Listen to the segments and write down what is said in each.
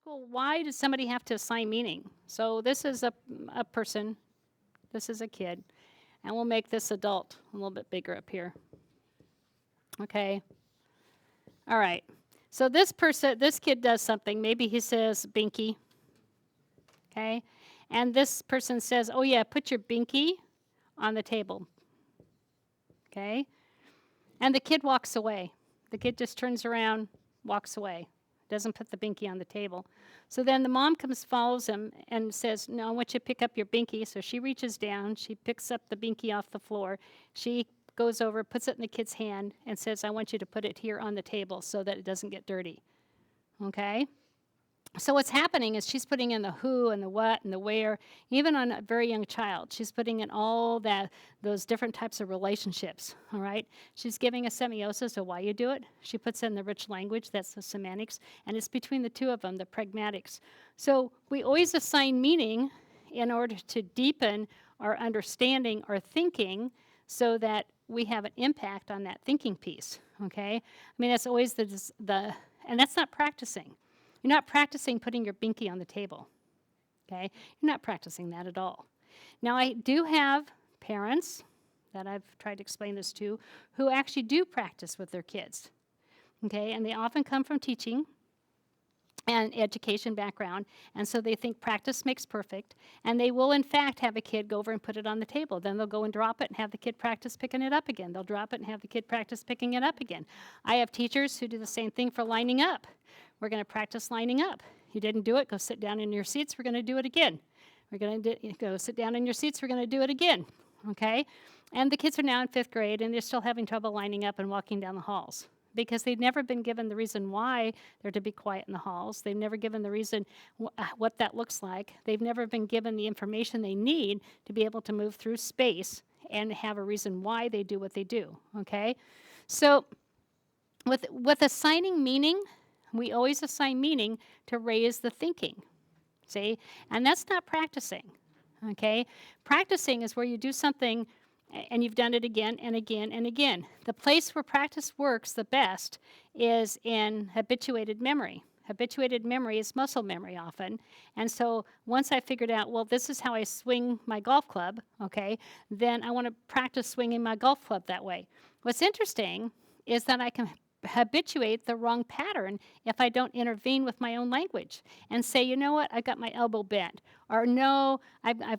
School, why does somebody have to assign meaning? So this is a person, this is a kid, and we'll make this adult a little bit bigger up here. Okay. All right. So this kid does something. Maybe he says binky. Okay. And this person says, oh yeah, put your binky on the table. Okay. And the kid walks away. The kid just turns around, walks away. Doesn't put the binky on the table. So then the mom comes, follows him, and says, no, I want you to pick up your binky. So she reaches down, she picks up the binky off the floor. She goes over, puts it in the kid's hand, and says, I want you to put it here on the table so that it doesn't get dirty. Okay? So what's happening is she's putting in the who and the what and the where, even on a very young child. She's putting in all those different types of relationships, all right? She's giving a semiosis of why you do it. She puts in the rich language, that's the semantics, and it's between the two of them, the pragmatics. So we always assign meaning in order to deepen our understanding, our thinking, so that we have an impact on that thinking piece, okay? I mean, that's always and that's not practicing. You're not practicing putting your binky on the table, okay? You're not practicing that at all. Now, I do have parents that I've tried to explain this to who actually do practice with their kids, okay? And they often come from teaching and education background, and so they think practice makes perfect, and they will in fact have a kid go over and put it on the table. Then they'll go and drop it and have the kid practice picking it up again. They'll drop it and have the kid practice picking it up again. I have teachers who do the same thing for lining up. We're going to practice lining up. You didn't do it, go sit down in your seats, we're going to do it again. We're going to go sit down in your seats, we're going to do it again, okay? And the kids are now in 5th grade, and they're still having trouble lining up and walking down the halls, because they've never been given the reason why they're to be quiet in the halls. They've never given the reason what that looks like. They've never been given the information they need to be able to move through space and have a reason why they do what they do, okay? So with assigning meaning, we always assign meaning to raise the thinking, see? And that's not practicing, okay? Practicing is where you do something and you've done it again and again and again. The place where practice works the best is in habituated memory. Habituated memory is muscle memory often. And so once I figured out, well, this is how I swing my golf club, okay, then I want to practice swinging my golf club that way. What's interesting is that I can habituate the wrong pattern if I don't intervene with my own language and say, you know what, I got my elbow bent, or no,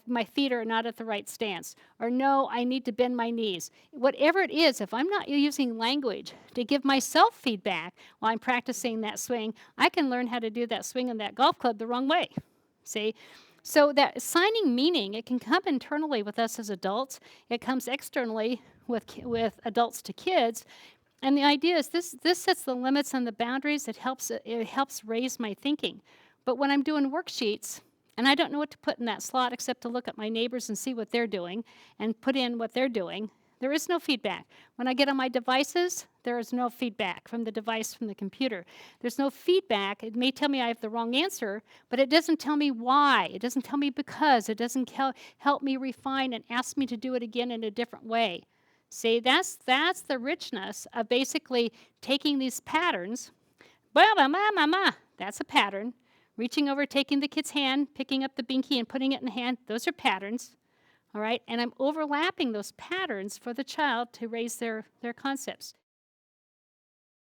my feet are not at the right stance, or no, I need to bend my knees. Whatever it is, if I'm not using language to give myself feedback while I'm practicing that swing, I can learn how to do that swing in that golf club the wrong way, see? So that assigning meaning, it can come internally with us as adults, it comes externally with adults to kids. And the idea is this sets the limits and the boundaries. It helps raise my thinking. But when I'm doing worksheets, and I don't know what to put in that slot except to look at my neighbors and see what they're doing and put in what they're doing, there is no feedback. When I get on my devices, there is no feedback from the device, from the computer. There's no feedback. It may tell me I have the wrong answer, but it doesn't tell me why. It doesn't tell me because. It doesn't help me refine and ask me to do it again in a different way. See, that's the richness of basically taking these patterns. That's a pattern. Reaching over, taking the kid's hand, picking up the binky and putting it in the hand, those are patterns. All right, and I'm overlapping those patterns for the child to raise their concepts.